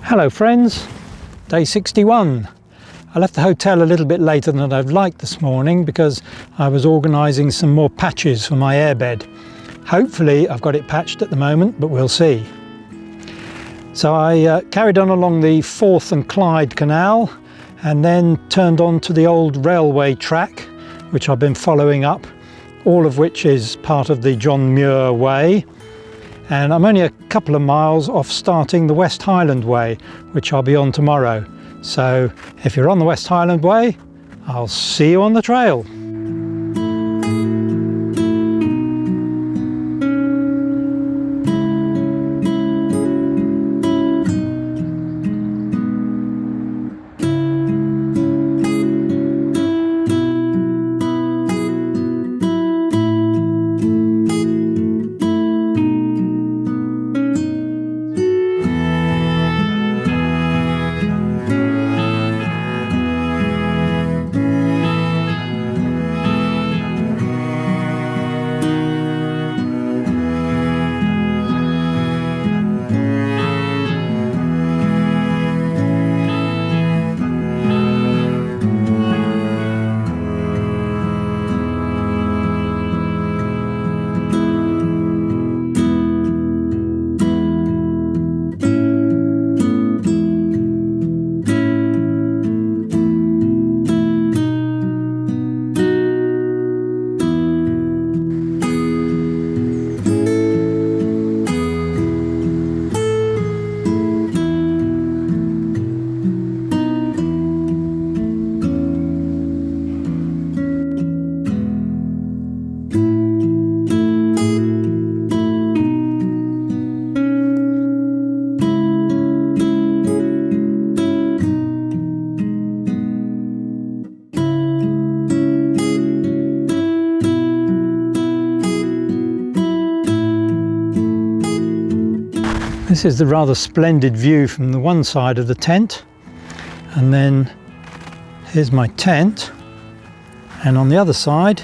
Hello friends, day 61. I left the hotel a little bit later than I'd liked this morning because I was organising some more patches for my airbed. Hopefully I've got it patched at the moment, but we'll see. So I carried on along the Forth and Clyde Canal and then turned on to the old railway track, which I've been following up, all of which is part of the John Muir Way. And I'm only a couple of miles off starting the West Highland Way, which I'll be on tomorrow. So if you're on the West Highland Way, I'll see you on the trail. This is the rather splendid view from the one side of the tent, and then here's my tent, and on the other side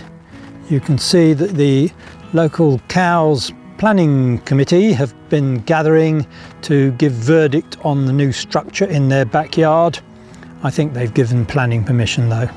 you can see that the local cows planning committee have been gathering to give verdict on the new structure in their backyard. I think they've given planning permission though.